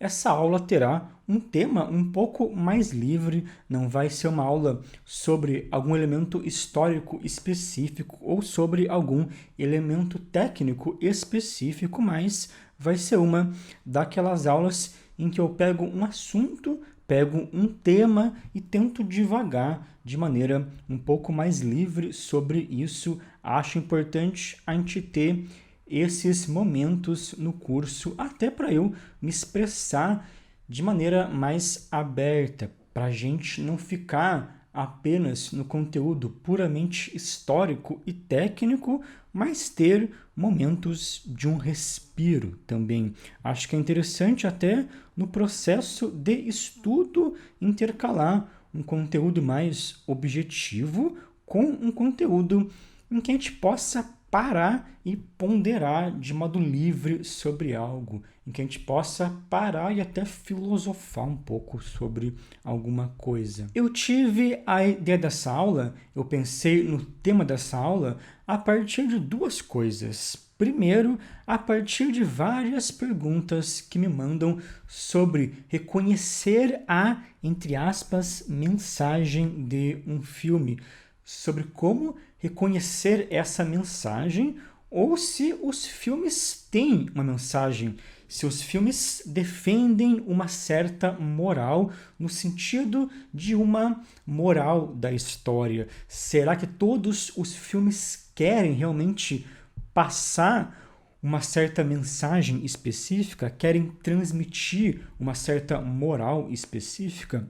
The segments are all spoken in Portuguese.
essa aula terá um tema um pouco mais livre, não vai ser uma aula sobre algum elemento histórico específico ou sobre algum elemento técnico específico, mas vai ser uma daquelas aulas em que eu pego um assunto, pego um tema e tento divagar de maneira um pouco mais livre sobre isso. Acho importante a gente ter esses momentos no curso, até para eu me expressar de maneira mais aberta, para a gente não ficar apenas no conteúdo puramente histórico e técnico, mas ter momentos de um respiro também. Acho que é interessante até no processo de estudo intercalar um conteúdo mais objetivo com um conteúdo em que a gente possa parar e ponderar de modo livre sobre algo, em que a gente possa parar e até filosofar um pouco sobre alguma coisa. Eu tive a ideia dessa aula, eu pensei no tema dessa aula a partir de duas coisas. Primeiro, a partir de várias perguntas que me mandam sobre reconhecer a, entre aspas, mensagem de um filme, sobre como reconhecer essa mensagem ou se os filmes têm uma mensagem, se os filmes defendem uma certa moral no sentido de uma moral da história. Será que todos os filmes querem realmente passar uma certa mensagem específica, querem transmitir uma certa moral específica?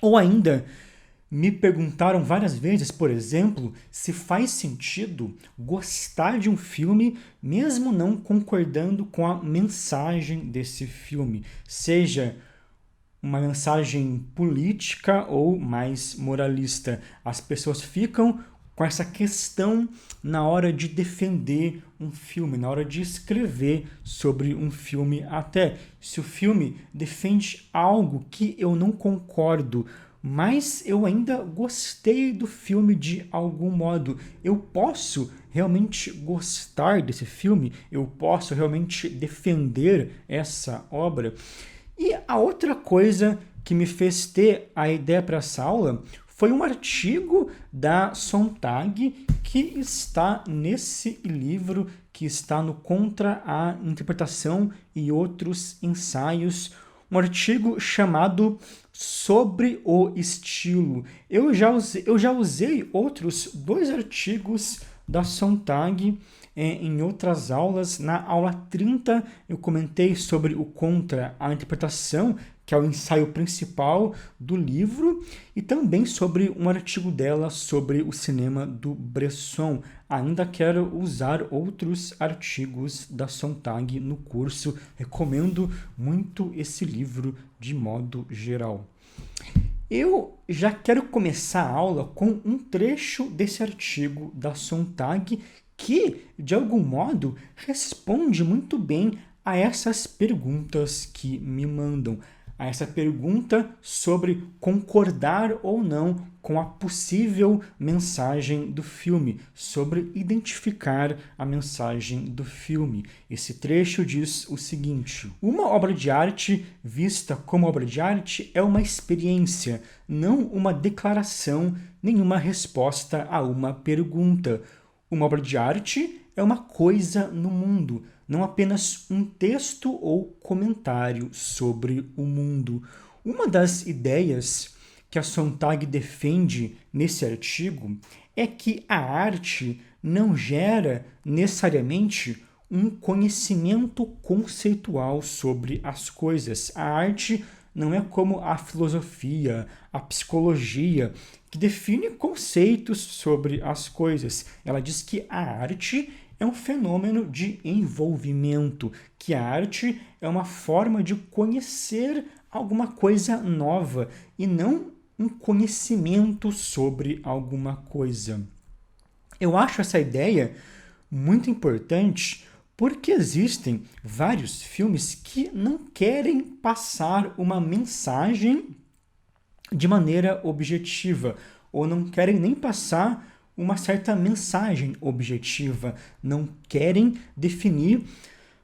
Ou ainda, me perguntaram várias vezes, por exemplo, se faz sentido gostar de um filme mesmo não concordando com a mensagem desse filme, seja uma mensagem política ou mais moralista. As pessoas ficam com essa questão na hora de defender um filme, na hora de escrever sobre um filme, até se o filme defende algo que eu não concordo, mas eu ainda gostei do filme de algum modo. Eu posso realmente gostar desse filme? Eu posso realmente defender essa obra? E a outra coisa que me fez ter a ideia para essa aula foi um artigo da Sontag que está nesse livro, que está no Contra a Interpretação e Outros Ensaios, um artigo chamado Sobre o Estilo. Eu já usei outros dois artigos da Sontag em outras aulas. Na aula 30 eu comentei sobre o Contra a Interpretação, que é o ensaio principal do livro, e também sobre um artigo dela sobre o cinema do Bresson. Ainda quero usar outros artigos da Sontag no curso, recomendo muito esse livro de modo geral. Eu já quero começar a aula com um trecho desse artigo da Sontag que, de algum modo, responde muito bem a essas perguntas que me mandam. A essa pergunta sobre concordar ou não com a possível mensagem do filme, sobre identificar a mensagem do filme. Esse trecho diz o seguinte: uma obra de arte vista como obra de arte é uma experiência, não uma declaração, nenhuma resposta a uma pergunta. Uma obra de arte é uma coisa no mundo, não apenas um texto ou comentário sobre o mundo. Uma das ideias que a Sontag defende nesse artigo é que a arte não gera necessariamente um conhecimento conceitual sobre as coisas. A arte não é como a filosofia, a psicologia, que define conceitos sobre as coisas. Ela diz que a arte é um fenômeno de envolvimento, que a arte é uma forma de conhecer alguma coisa nova e não um conhecimento sobre alguma coisa. Eu acho essa ideia muito importante porque existem vários filmes que não querem passar uma mensagem de maneira objetiva, ou não querem nem passar uma certa mensagem objetiva, não querem definir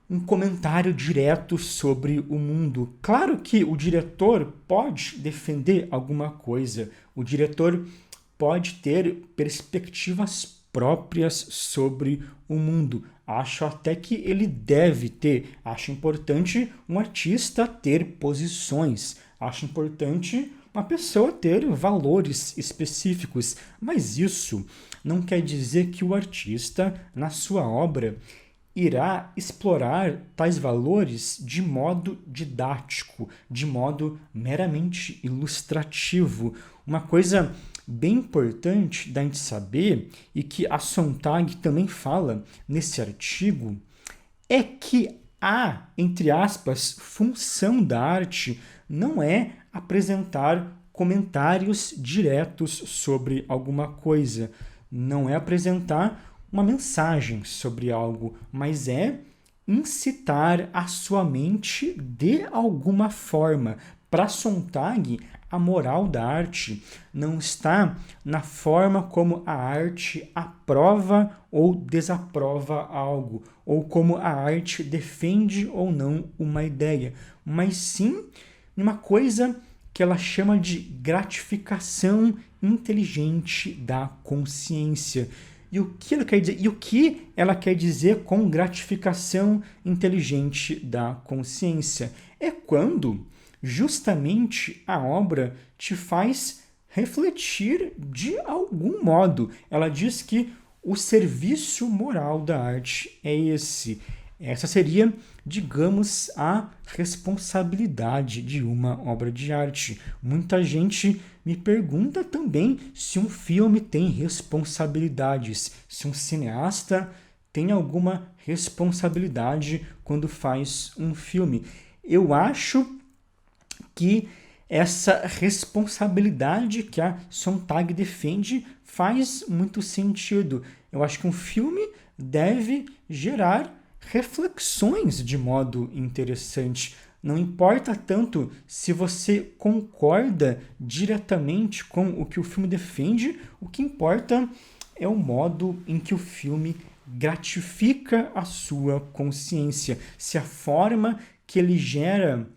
um comentário direto sobre o mundo. Claro que o diretor pode defender alguma coisa, o diretor pode ter perspectivas próprias sobre o mundo. Acho até que ele deve ter. Acho importante um artista ter posições. Acho importante uma pessoa ter valores específicos. Mas isso não quer dizer que o artista, na sua obra, irá explorar tais valores de modo didático, de modo meramente ilustrativo. Uma coisa bem importante da gente saber, e que a Sontag também fala nesse artigo, é que a, entre aspas, função da arte não é apresentar comentários diretos sobre alguma coisa, não é apresentar uma mensagem sobre algo, mas é incitar a sua mente de alguma forma. Para Sontag, a moral da arte não está na forma como a arte aprova ou desaprova algo, ou como a arte defende ou não uma ideia, mas sim numa coisa que ela chama de gratificação inteligente da consciência. E o que ela quer dizer? E o que ela quer dizer com gratificação inteligente da consciência? É quando justamente a obra te faz refletir de algum modo. Ela diz que o serviço moral da arte é esse. Essa seria, digamos, a responsabilidade de uma obra de arte. Muita gente me pergunta também se um filme tem responsabilidades, se um cineasta tem alguma responsabilidade quando faz um filme. Eu acho que essa responsabilidade que a Sontag defende faz muito sentido. Eu acho que um filme deve gerar reflexões de modo interessante. Não importa tanto se você concorda diretamente com o que o filme defende, o que importa é o modo em que o filme gratifica a sua consciência, se a forma que ele gera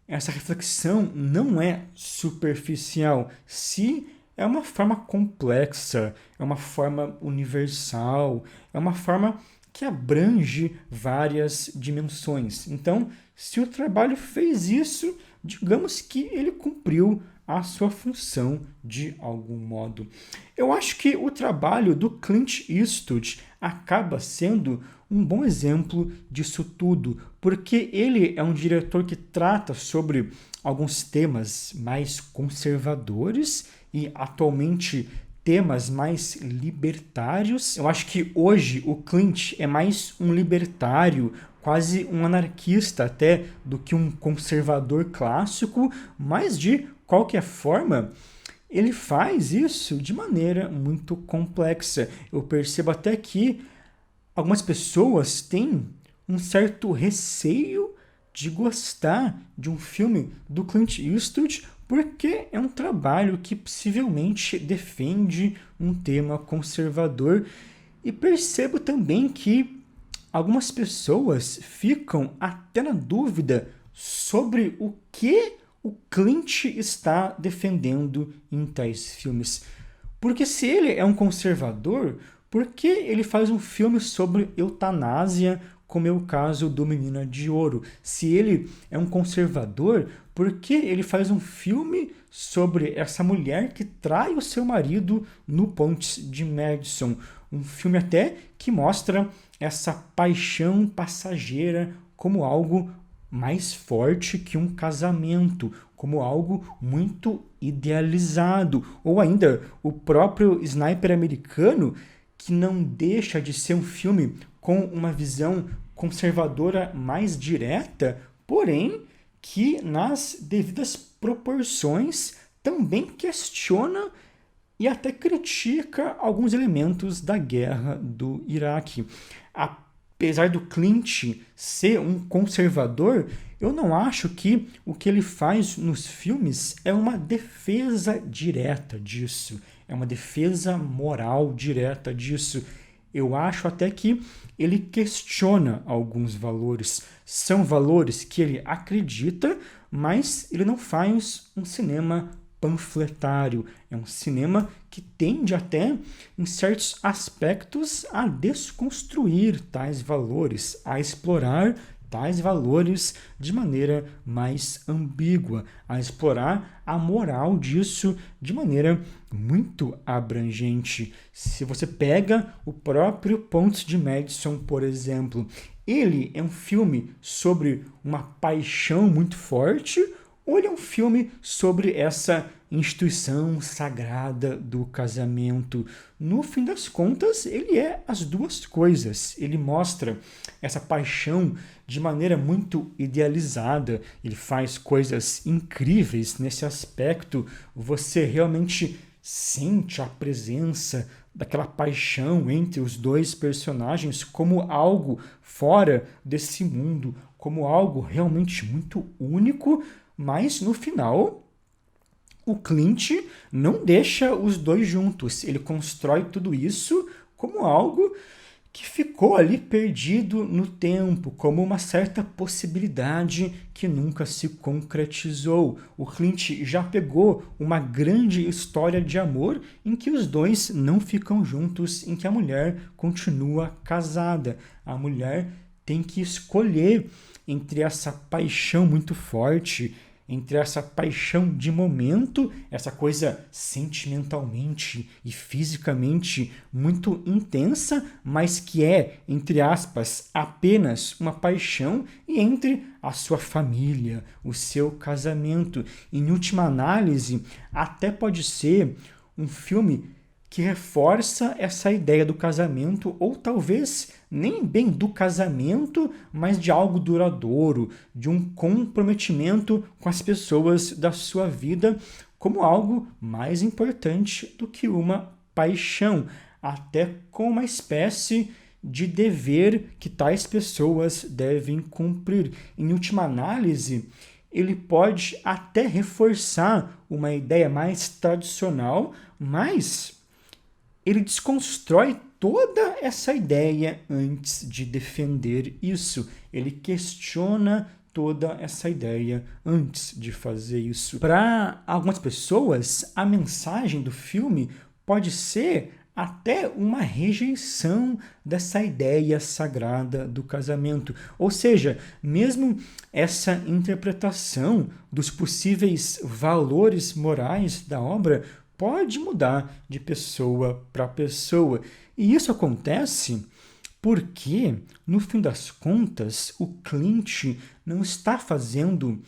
essa reflexão não é superficial, se é uma forma complexa, é uma forma universal, é uma forma que abrange várias dimensões. Então, se o trabalho fez isso, digamos que ele cumpriu a sua função de algum modo. Eu acho que o trabalho do Clint Eastwood acaba sendo um bom exemplo disso tudo, porque ele é um diretor que trata sobre alguns temas mais conservadores e atualmente temas mais libertários. Eu acho que hoje o Clint é mais um libertário, quase um anarquista até, do que um conservador clássico, mas de qualquer forma, ele faz isso de maneira muito complexa. Eu percebo até que algumas pessoas têm um certo receio de gostar de um filme do Clint Eastwood porque é um trabalho que possivelmente defende um tema conservador. E percebo também que algumas pessoas ficam até na dúvida sobre o que o Clint está defendendo em tais filmes. Porque se ele é um conservador, por que ele faz um filme sobre eutanásia, como é o caso do Menina de Ouro? Se ele é um conservador, por que ele faz um filme sobre essa mulher que trai o seu marido no Pontes de Madison? Um filme até que mostra essa paixão passageira como algo mais forte que um casamento, como algo muito idealizado. Ou ainda, o próprio Sniper Americano, que não deixa de ser um filme com uma visão conservadora mais direta, porém que nas devidas proporções também questiona e até critica alguns elementos da guerra do Iraque. Apesar do Clint ser um conservador, eu não acho que o que ele faz nos filmes é uma defesa direta disso, é uma defesa moral direta disso. Eu acho até que ele questiona alguns valores. São valores que ele acredita, mas ele não faz um cinema panfletário. É um cinema que tende até, em certos aspectos, a desconstruir tais valores, a explorar tais valores de maneira mais ambígua, a explorar a moral disso de maneira muito abrangente. Se você pega o próprio Pontes de Madison, por exemplo, ele é um filme sobre uma paixão muito forte, ou ele é um filme sobre essa instituição sagrada do casamento? No fim das contas, ele é as duas coisas. Ele mostra essa paixão de maneira muito idealizada. Ele faz coisas incríveis nesse aspecto. Você realmente sente a presença daquela paixão entre os dois personagens como algo fora desse mundo, como algo realmente muito único, mas no final o Clint não deixa os dois juntos. Ele constrói tudo isso como algo que ficou ali perdido no tempo, como uma certa possibilidade que nunca se concretizou. O Clint já pegou uma grande história de amor em que os dois não ficam juntos, em que a mulher continua casada. A mulher tem que escolher entre essa paixão muito forte, entre essa paixão de momento, essa coisa sentimentalmente e fisicamente muito intensa, mas que é, entre aspas, apenas uma paixão, e entre a sua família, o seu casamento. Em última análise, até pode ser um filme que reforça essa ideia do casamento, ou talvez nem bem do casamento, mas de algo duradouro, de um comprometimento com as pessoas da sua vida, como algo mais importante do que uma paixão, até com uma espécie de dever que tais pessoas devem cumprir. Em última análise, ele pode até reforçar uma ideia mais tradicional, mas ele desconstrói toda essa ideia antes de defender isso. Ele questiona toda essa ideia antes de fazer isso. Para algumas pessoas, a mensagem do filme pode ser até uma rejeição dessa ideia sagrada do casamento. Ou seja, mesmo essa interpretação dos possíveis valores morais da obra pode mudar de pessoa para pessoa. E isso acontece porque, no fim das contas, o Clint não está fazendo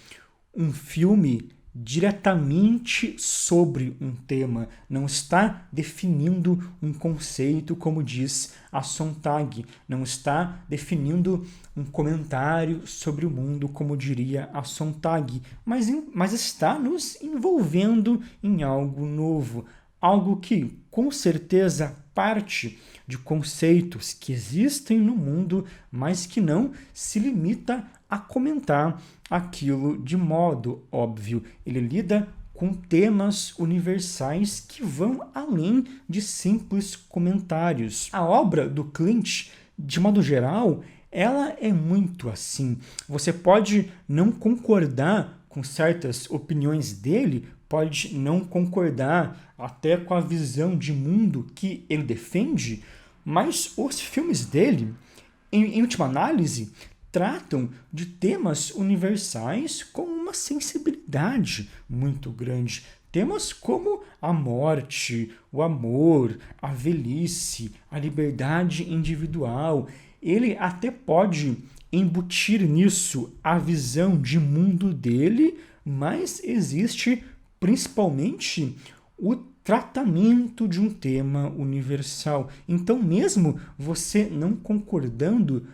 um filme diretamente sobre um tema, não está definindo um conceito, como diz a Sontag, não está definindo um comentário sobre o mundo, como diria a Sontag, mas está nos envolvendo em algo novo, algo que, com certeza, parte de conceitos que existem no mundo, mas que não se limita a comentar aquilo de modo óbvio. Ele lida com temas universais que vão além de simples comentários. A obra do Clint, de modo geral, ela é muito assim. Você pode não concordar com certas opiniões dele, pode não concordar até com a visão de mundo que ele defende, mas os filmes dele, em última análise, tratam de temas universais com uma sensibilidade muito grande. Temas como a morte, o amor, a velhice, a liberdade individual. Ele até pode embutir nisso a visão de mundo dele, mas existe principalmente o tratamento de um tema universal. Então, mesmo você não concordando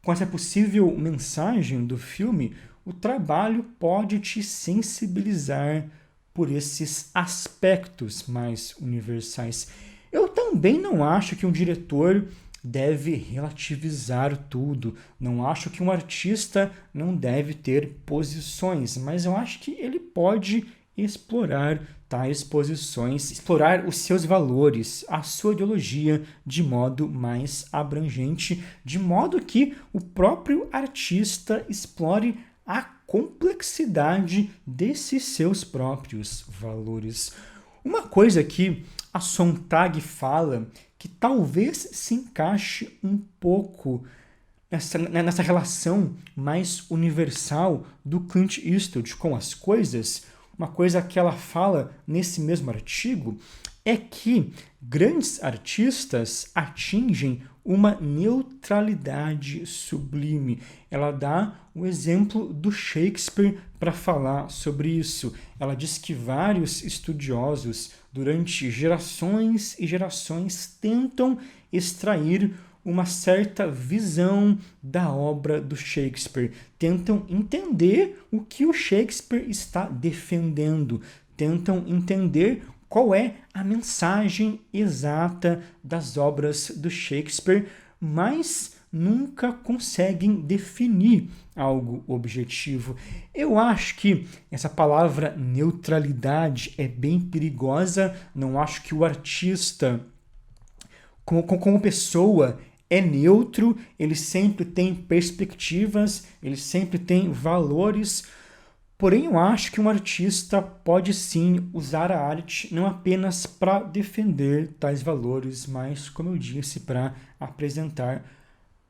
com essa possível mensagem do filme, o trabalho pode te sensibilizar por esses aspectos mais universais. Eu também não acho que um diretor deve relativizar tudo. Não acho que um artista não deve ter posições, mas eu acho que ele pode explorar tais posições, explorar os seus valores, a sua ideologia de modo mais abrangente, de modo que o próprio artista explore a complexidade desses seus próprios valores. Uma coisa que a Sontag fala que talvez se encaixe um pouco nessa relação mais universal do Clint Eastwood com as coisas, uma coisa que ela fala nesse mesmo artigo é que grandes artistas atingem uma neutralidade sublime. Ela dá o exemplo do Shakespeare para falar sobre isso. Ela diz que vários estudiosos, durante gerações e gerações, tentam extrair uma certa visão da obra do Shakespeare, tentam entender o que o Shakespeare está defendendo, tentam entender qual é a mensagem exata das obras do Shakespeare, mas nunca conseguem definir algo objetivo. Eu acho que essa palavra neutralidade é bem perigosa, não acho que o artista, como pessoa, é neutro, ele sempre tem perspectivas, ele sempre tem valores, porém eu acho que um artista pode sim usar a arte não apenas para defender tais valores, mas, como eu disse, para apresentar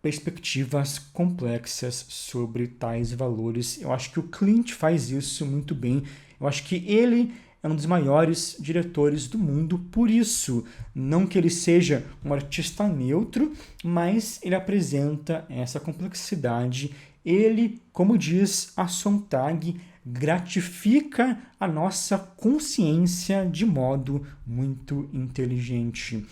perspectivas complexas sobre tais valores. Eu acho que o Clint faz isso muito bem, eu acho que ele é um dos maiores diretores do mundo, por isso, não que ele seja um artista neutro, mas ele apresenta essa complexidade. Ele, como diz a Sontag, gratifica a nossa consciência de modo muito inteligente.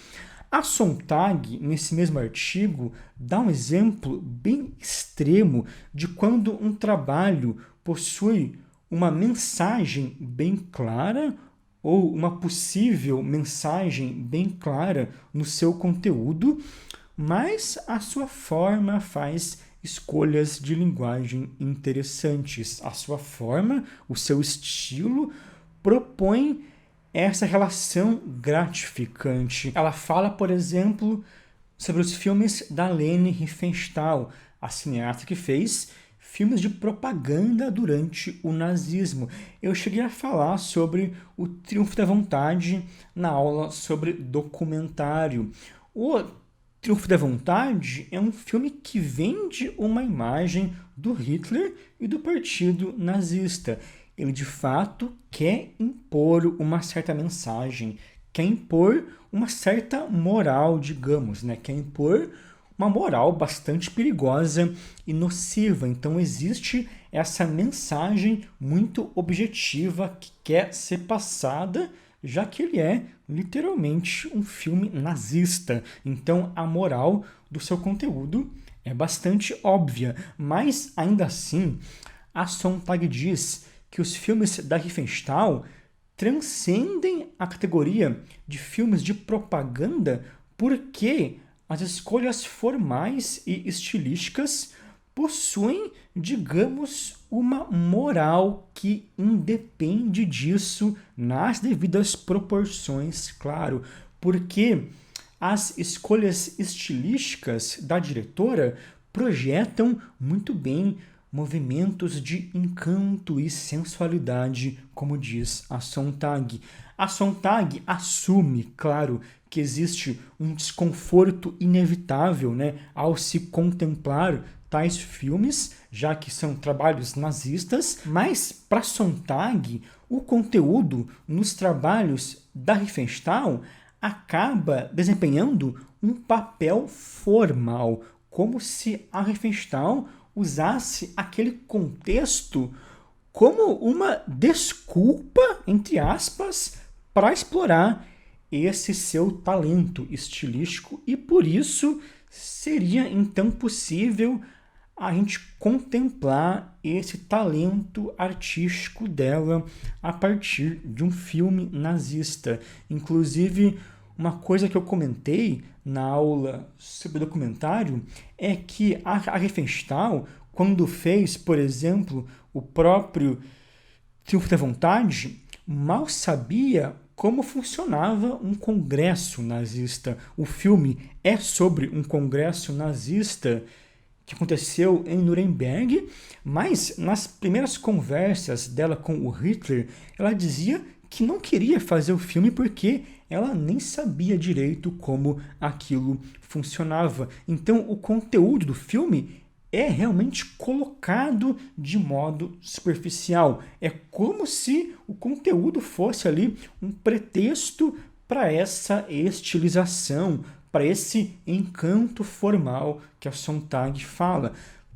A Sontag, nesse mesmo artigo, dá um exemplo bem extremo de quando um trabalho possui uma mensagem bem clara ou uma possível mensagem bem clara no seu conteúdo, mas a sua forma faz escolhas de linguagem interessantes. A sua forma, o seu estilo, propõe essa relação gratificante. Ela fala, por exemplo, sobre os filmes da Leni Riefenstahl, a cineasta que fez filmes de propaganda durante o nazismo. Eu cheguei a falar sobre O Triunfo da Vontade na aula sobre documentário. O Triunfo da Vontade é um filme que vende uma imagem do Hitler e do partido nazista. Ele, de fato, quer impor uma certa mensagem, quer impor uma certa moral, digamos, né? Quer impor uma moral bastante perigosa e nociva. Então existe essa mensagem muito objetiva que quer ser passada, já que ele é literalmente um filme nazista. Então a moral do seu conteúdo é bastante óbvia, mas ainda assim a Sontag diz que os filmes da Riefenstahl transcendem a categoria de filmes de propaganda porque as escolhas formais e estilísticas possuem, digamos, uma moral que independe disso nas devidas proporções, claro, porque as escolhas estilísticas da diretora projetam muito bem movimentos de encanto e sensualidade, como diz a Sontag. A Sontag assume, claro, que existe um desconforto inevitável, né, ao se contemplar tais filmes, já que são trabalhos nazistas, mas para Sontag, o conteúdo nos trabalhos da Riefenstahl acaba desempenhando um papel formal, como se a Riefenstahl usasse aquele contexto como uma desculpa, entre aspas, para explorar esse seu talento estilístico e por isso seria então possível a gente contemplar esse talento artístico dela a partir de um filme nazista. Inclusive, uma coisa que eu comentei na aula sobre documentário é que a Riefenstahl, quando fez, por exemplo, o próprio Triunfo da Vontade, mal sabia como funcionava um congresso nazista. O filme é sobre um congresso nazista que aconteceu em Nuremberg, mas nas primeiras conversas dela com o Hitler, ela dizia que não queria fazer o filme porque ela nem sabia direito como aquilo funcionava. Então, o conteúdo do filme é realmente colocado de modo superficial. É como se o conteúdo fosse ali um pretexto para essa estilização, para esse encanto formal que a Sontag fala.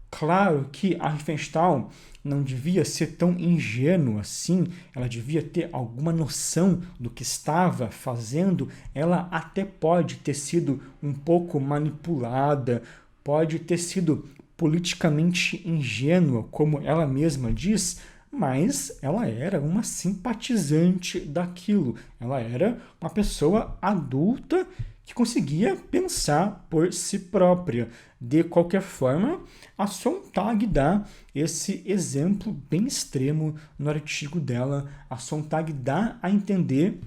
Claro que a Riefenstahl não devia ser tão ingênua assim, ela devia ter alguma noção do que estava fazendo, ela até pode ter sido um pouco manipulada, pode ter sido politicamente ingênua, como ela mesma diz, mas ela era uma simpatizante daquilo, ela era uma pessoa adulta que conseguia pensar por si própria. De qualquer forma, a Sontag dá esse exemplo bem extremo no artigo dela. A Sontag dá a entender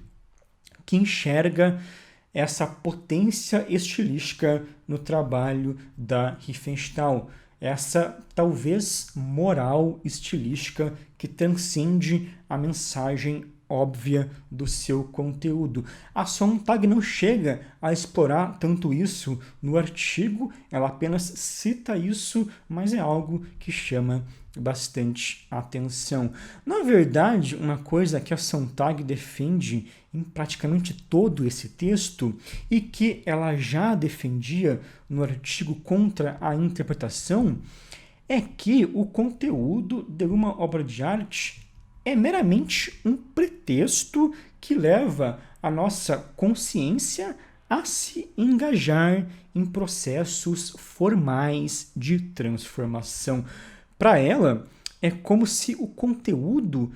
que enxerga essa potência estilística no trabalho da Riefenstahl, essa talvez moral estilística que transcende a mensagem óbvia do seu conteúdo. A Sontag não chega a explorar tanto isso no artigo, ela apenas cita isso, mas é algo que chama bastante atenção. Na verdade, uma coisa que a Sontag defende em praticamente todo esse texto e que ela já defendia no artigo Contra a Interpretação é que o conteúdo de uma obra de arte é meramente um pretexto que leva a nossa consciência a se engajar em processos formais de transformação. Para ela, é como se o conteúdo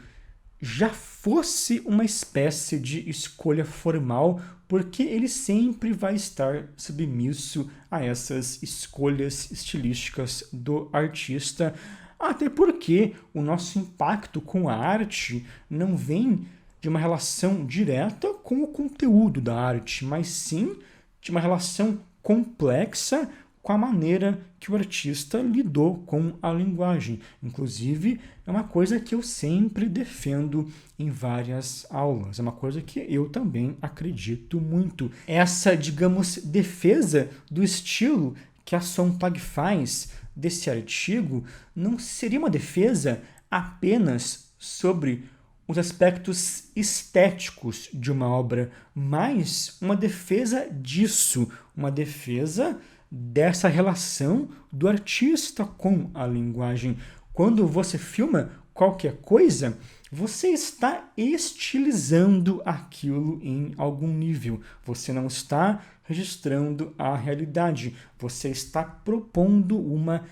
já fosse uma espécie de escolha formal, porque ele sempre vai estar submisso a essas escolhas estilísticas do artista, até porque o nosso impacto com a arte não vem de uma relação direta com o conteúdo da arte, mas sim de uma relação complexa com a maneira que o artista lidou com a linguagem. Inclusive, é uma coisa que eu sempre defendo em várias aulas, é uma coisa que eu também acredito muito. Essa, digamos, defesa do estilo que a Sontag faz desse artigo não seria uma defesa apenas sobre os aspectos estéticos de uma obra, mas uma defesa disso, uma defesa dessa relação do artista com a linguagem. Quando você filma qualquer coisa, você está estilizando aquilo em algum nível. Você não está registrando a realidade. Você está propondo uma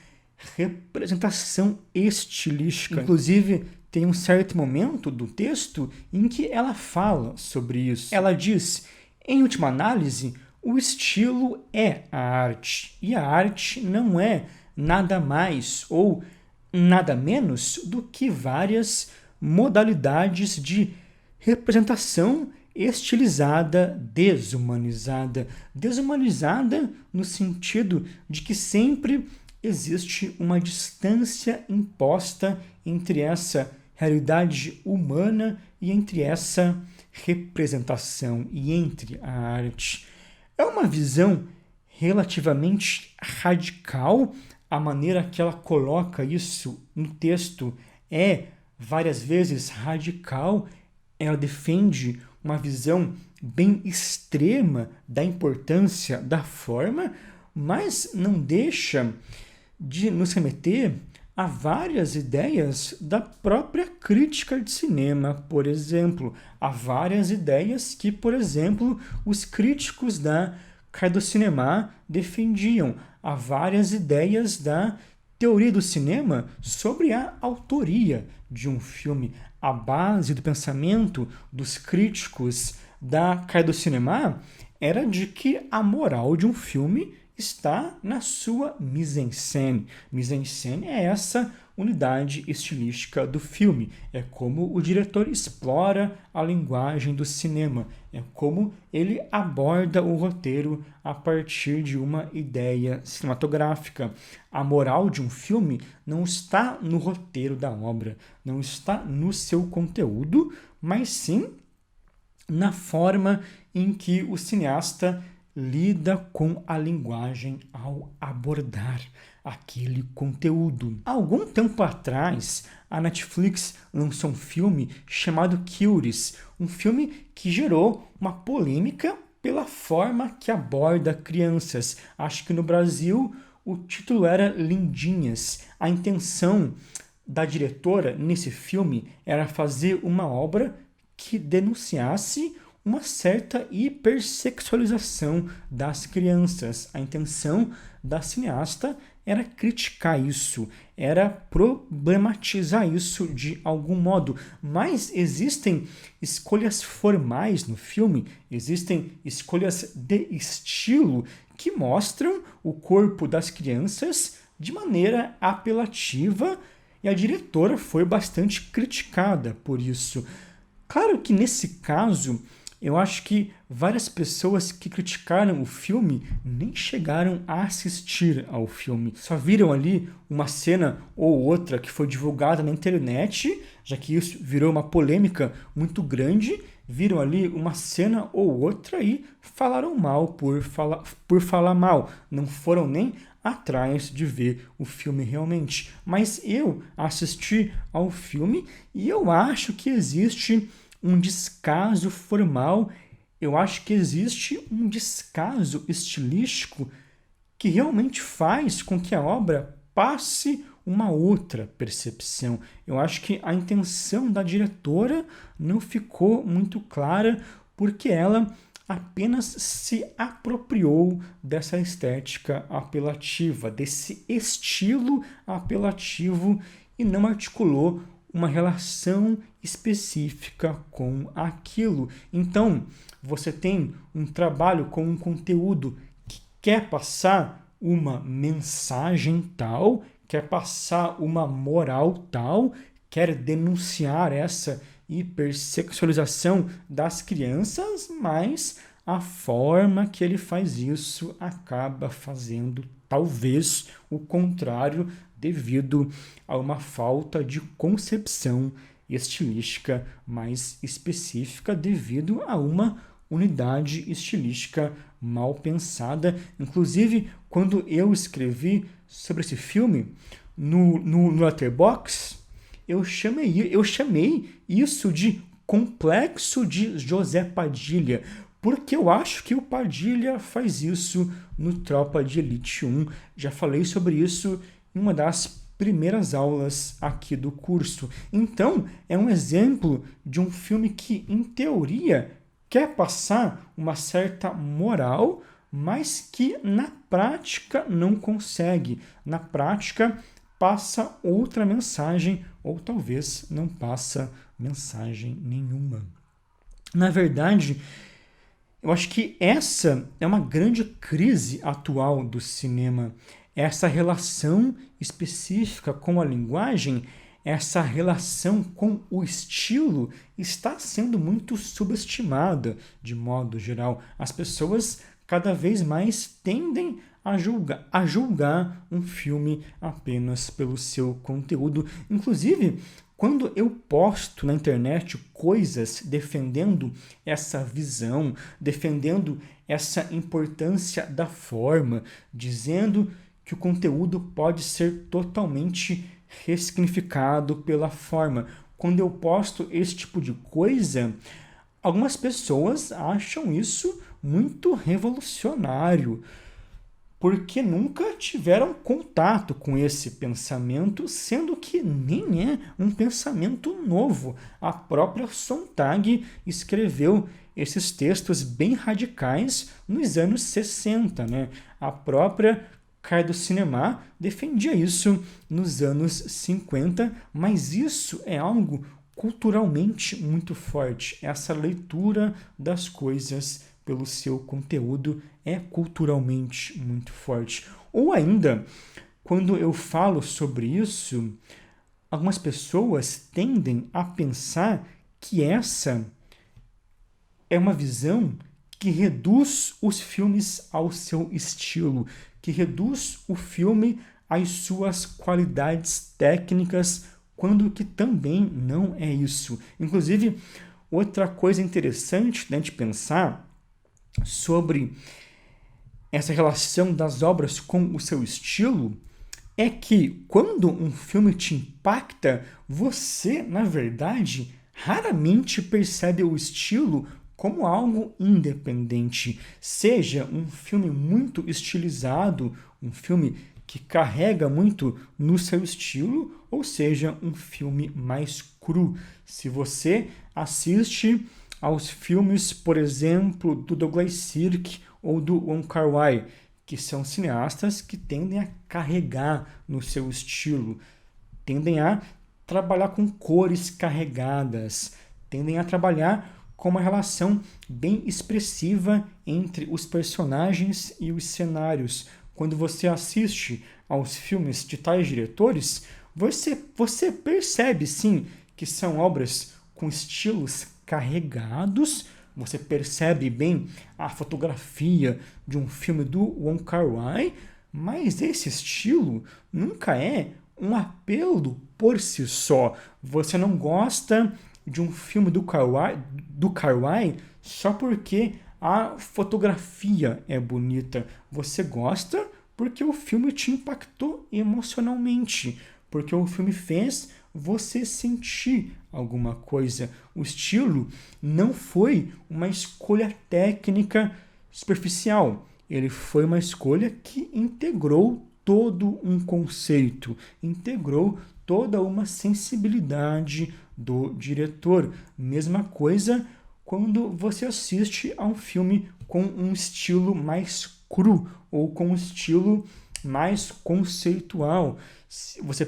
representação estilística. Inclusive, tem um certo momento do texto em que ela fala sobre isso. Ela diz, em última análise, o estilo é a arte, e a arte não é nada mais ou nada menos do que várias modalidades de representação estilizada, desumanizada. Desumanizada no sentido de que sempre existe uma distância imposta entre essa realidade humana e entre essa representação e entre a arte. É uma visão relativamente radical, a maneira que ela coloca isso no texto é várias vezes radical, ela defende uma visão bem extrema da importância da forma, mas não deixa de nos remeter a várias ideias da própria crítica de cinema, por exemplo. Há várias ideias que, por exemplo, os críticos da Crise du Cinéma defendiam. Há várias ideias da teoria do cinema sobre a autoria de um filme. A base do pensamento dos críticos da Crise du Cinéma era de que a moral de um filme está na sua mise-en-scène. Mise-en-scène é essa unidade estilística do filme, é como o diretor explora a linguagem do cinema, é como ele aborda o roteiro a partir de uma ideia cinematográfica. A moral de um filme não está no roteiro da obra, não está no seu conteúdo, mas sim na forma em que o cineasta lida com a linguagem ao abordar aquele conteúdo. Há algum tempo atrás, a Netflix lançou um filme chamado Cuties, um filme que gerou uma polêmica pela forma que aborda crianças. Acho que no Brasil o título era Lindinhas. A intenção da diretora nesse filme era fazer uma obra que denunciasse uma certa hipersexualização das crianças. A intenção da cineasta era criticar isso, era problematizar isso de algum modo. Mas existem escolhas formais no filme, existem escolhas de estilo que mostram o corpo das crianças de maneira apelativa e a diretora foi bastante criticada por isso. Claro que nesse caso, eu acho que várias pessoas que criticaram o filme nem chegaram a assistir ao filme. Só viram ali uma cena ou outra que foi divulgada na internet, já que isso virou uma polêmica muito grande. Viram ali uma cena ou outra e falaram mal por falar mal. Não foram nem atrás de ver o filme realmente. Mas eu assisti ao filme e eu acho que existe um descaso formal, eu acho que existe um descaso estilístico que realmente faz com que a obra passe uma outra percepção. Eu acho que a intenção da diretora não ficou muito clara porque ela apenas se apropriou dessa estética apelativa, desse estilo apelativo e não articulou uma relação específica com aquilo. Então, você tem um trabalho com um conteúdo que quer passar uma mensagem tal, quer passar uma moral tal, quer denunciar essa hipersexualização das crianças, mas a forma que ele faz isso acaba fazendo talvez o contrário devido a uma falta de concepção estilística mais específica devido a uma unidade estilística mal pensada. Inclusive, quando eu escrevi sobre esse filme no Letterboxd, eu chamei isso de complexo de José Padilha, porque eu acho que o Padilha faz isso no Tropa de Elite 1. Já falei sobre isso em uma das primeiras aulas aqui do curso. Então, é um exemplo de um filme que, em teoria, quer passar uma certa moral, mas que na prática não consegue. Na prática, passa outra mensagem, ou talvez não passa mensagem nenhuma. Na verdade, eu acho que essa é uma grande crise atual do cinema. Essa relação específica com a linguagem, essa relação com o estilo está sendo muito subestimada de modo geral. As pessoas cada vez mais tendem a julgar um filme apenas pelo seu conteúdo. Inclusive, quando eu posto na internet coisas defendendo essa visão, defendendo essa importância da forma, dizendo que o conteúdo pode ser totalmente ressignificado pela forma. Quando eu posto esse tipo de coisa, algumas pessoas acham isso muito revolucionário, porque nunca tiveram contato com esse pensamento, sendo que nem é um pensamento novo. A própria Sontag escreveu esses textos bem radicais nos anos 60, né? A própria Cahiers du Cinéma defendia isso nos anos 50, mas isso é algo culturalmente muito forte. Essa leitura das coisas pelo seu conteúdo é culturalmente muito forte. Ou ainda, quando eu falo sobre isso, algumas pessoas tendem a pensar que essa é uma visão que reduz os filmes ao seu estilo, que reduz o filme às suas qualidades técnicas, quando que também não é isso. Inclusive, outra coisa interessante da gente pensar sobre essa relação das obras com o seu estilo é que quando um filme te impacta, você, na verdade, raramente percebe o estilo como algo independente. Seja um filme muito estilizado, um filme que carrega muito no seu estilo, ou seja, um filme mais cru. Se você assiste aos filmes, por exemplo, do Douglas Sirk ou do Wong Kar-wai, que são cineastas que tendem a carregar no seu estilo, tendem a trabalhar com cores carregadas, tendem a trabalhar com uma relação bem expressiva entre os personagens e os cenários. Quando você assiste aos filmes de tais diretores, você percebe sim que são obras com estilos carregados. Você percebe bem a fotografia de um filme do Wong Kar-wai, mas esse estilo nunca é um apelo por si só. Você não gosta de um filme do Kar-wai só porque a fotografia é bonita. Você gosta porque o filme te impactou emocionalmente, porque o filme fez você sentir alguma coisa. O estilo não foi uma escolha técnica superficial. Ele foi uma escolha que integrou todo um conceito, integrou toda uma sensibilidade do diretor. Mesma coisa quando você assiste a um filme com um estilo mais cru ou com um estilo mais conceitual. Se você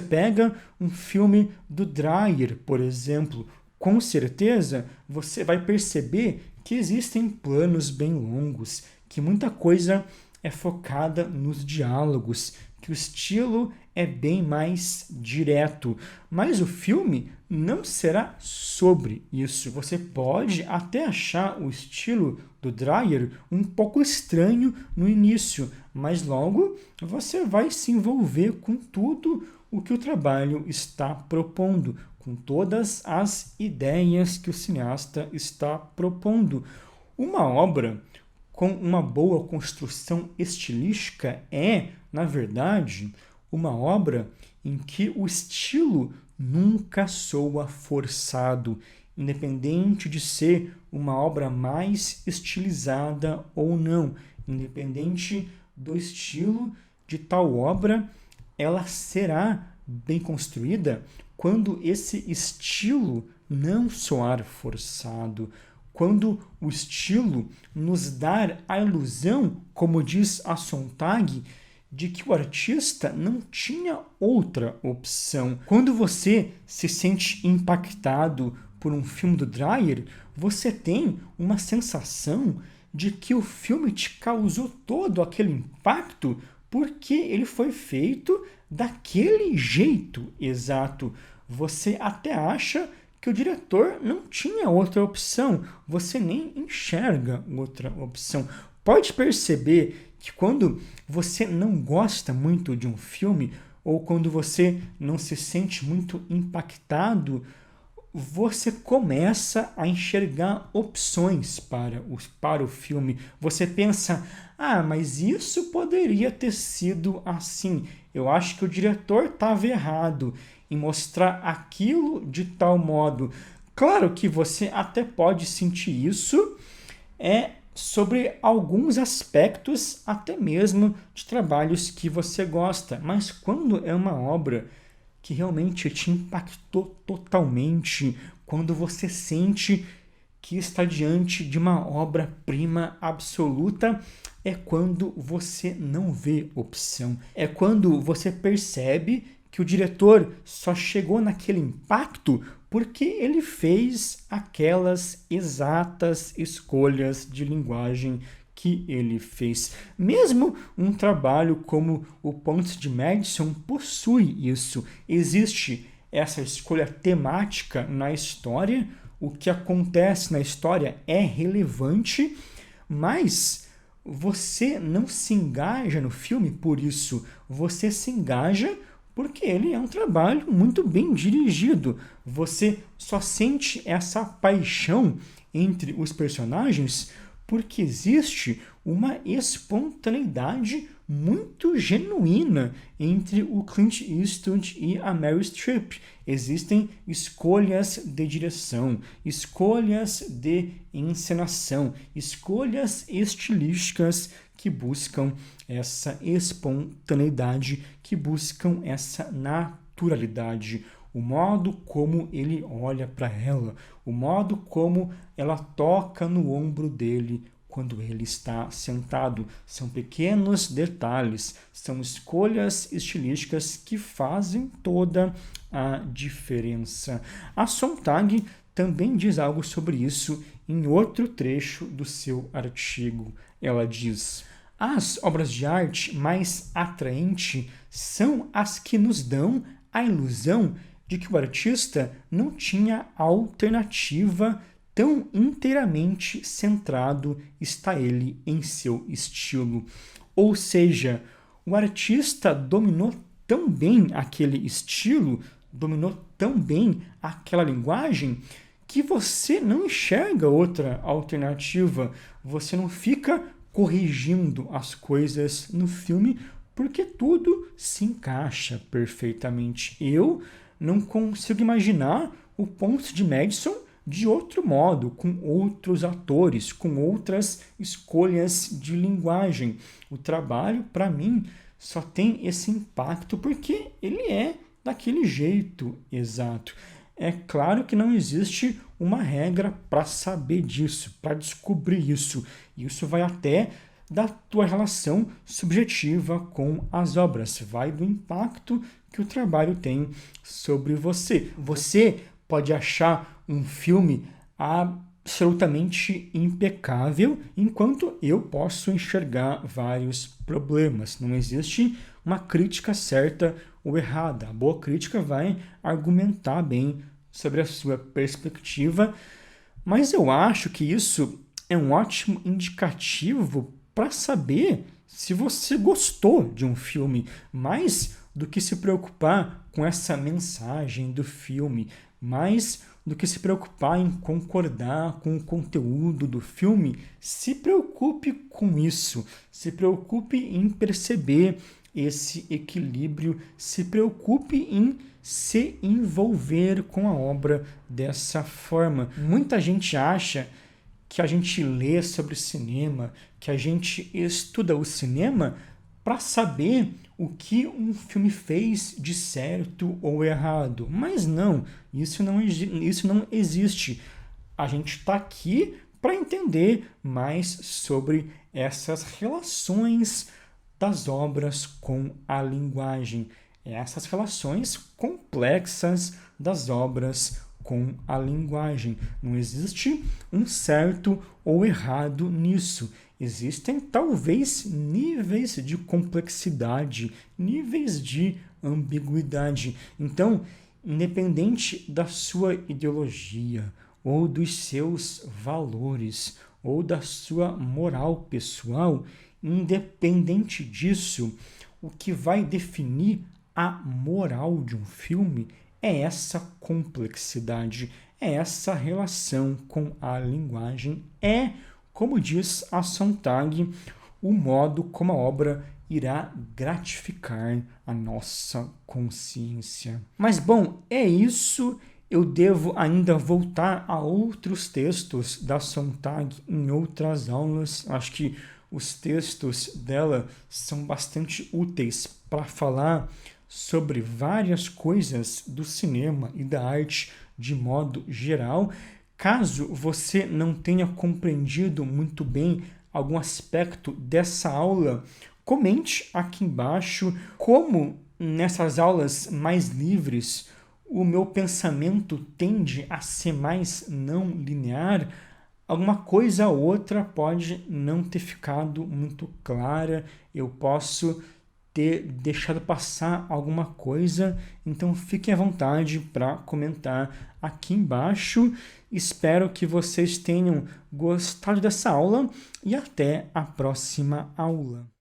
pega um filme do Dreyer, por exemplo, com certeza você vai perceber que existem planos bem longos, que muita coisa é focada nos diálogos, que o estilo é bem mais direto. Mas o filme não será sobre isso. Você pode até achar o estilo do Dreyer um pouco estranho no início, mas logo você vai se envolver com tudo o que o trabalho está propondo, com todas as ideias que o cineasta está propondo. Uma obra com uma boa construção estilística é, na verdade, uma obra em que o estilo nunca soa forçado, independente de ser uma obra mais estilizada ou não, independente do estilo de tal obra, ela será bem construída quando esse estilo não soar forçado, quando o estilo nos dar a ilusão, como diz a Sontag, de que o artista não tinha outra opção. Quando você se sente impactado por um filme do Dreyer, você tem uma sensação de que o filme te causou todo aquele impacto porque ele foi feito daquele jeito exato. Você até acha que o diretor não tinha outra opção, você nem enxerga outra opção. Pode perceber que quando você não gosta muito de um filme, ou quando você não se sente muito impactado, você começa a enxergar opções para o filme. Você pensa, mas isso poderia ter sido assim. Eu acho que o diretor estava errado em mostrar aquilo de tal modo. Claro que você até pode sentir isso sobre alguns aspectos, até mesmo de trabalhos que você gosta. Mas quando é uma obra que realmente te impactou totalmente, quando você sente que está diante de uma obra-prima absoluta, é quando você não vê opção. É quando você percebe que o diretor só chegou naquele impacto porque ele fez aquelas exatas escolhas de linguagem que ele fez. Mesmo um trabalho como o Pontos de Madison possui isso. Existe essa escolha temática na história, o que acontece na história é relevante, mas você não se engaja no filme por isso. Você se engaja porque ele é um trabalho muito bem dirigido. Você só sente essa paixão entre os personagens porque existe uma espontaneidade muito genuína entre o Clint Eastwood e a Meryl Streep. Existem escolhas de direção, escolhas de encenação, escolhas estilísticas que buscam essa espontaneidade, que buscam essa naturalidade. O modo como ele olha para ela, o modo como ela toca no ombro dele quando ele está sentado. São pequenos detalhes, são escolhas estilísticas que fazem toda a diferença. A Sontag também diz algo sobre isso em outro trecho do seu artigo. Ela diz: as obras de arte mais atraentes são as que nos dão a ilusão de que o artista não tinha alternativa, tão inteiramente centrado está ele em seu estilo. Ou seja, o artista dominou tão bem aquele estilo, dominou tão bem aquela linguagem, que você não enxerga outra alternativa, você não fica corrigindo as coisas no filme, porque tudo se encaixa perfeitamente. Eu não consigo imaginar o Pontos de Madison de outro modo, com outros atores, com outras escolhas de linguagem. O trabalho, para mim, só tem esse impacto porque ele é daquele jeito exato. É claro que não existe uma regra para saber disso, para descobrir isso. Isso vai até da tua relação subjetiva com as obras, vai do impacto que o trabalho tem sobre você. Você pode achar um filme absolutamente impecável, enquanto eu posso enxergar vários problemas. Não existe uma crítica certa ou errada. A boa crítica vai argumentar bem sobre a sua perspectiva, mas eu acho que isso é um ótimo indicativo para saber se você gostou de um filme, mais do que se preocupar com essa mensagem do filme, mais do que se preocupar em concordar com o conteúdo do filme. Se preocupe com isso, se preocupe em perceber esse equilíbrio, se preocupe em se envolver com a obra dessa forma. Muita gente acha que a gente lê sobre cinema, que a gente estuda o cinema para saber o que um filme fez de certo ou errado. Mas não, isso não existe. A gente está aqui para entender mais sobre essas relações das obras com a linguagem, essas relações complexas das obras com a linguagem. Não existe um certo ou errado nisso. Existem talvez níveis de complexidade, níveis de ambiguidade. Então, independente da sua ideologia, ou dos seus valores, ou da sua moral pessoal, independente disso, o que vai definir a moral de um filme é essa complexidade, é essa relação com a linguagem, é, como diz a Sontag, o modo como a obra irá gratificar a nossa consciência. Mas, bom, é isso. Eu devo ainda voltar a outros textos da Sontag em outras aulas. Acho que os textos dela são bastante úteis para falar sobre várias coisas do cinema e da arte de modo geral. Caso você não tenha compreendido muito bem algum aspecto dessa aula, comente aqui embaixo. Como nessas aulas mais livres o meu pensamento tende a ser mais não linear, alguma coisa ou outra pode não ter ficado muito clara, eu posso ter deixado passar alguma coisa, então fiquem à vontade para comentar aqui embaixo. Espero que vocês tenham gostado dessa aula e até a próxima aula.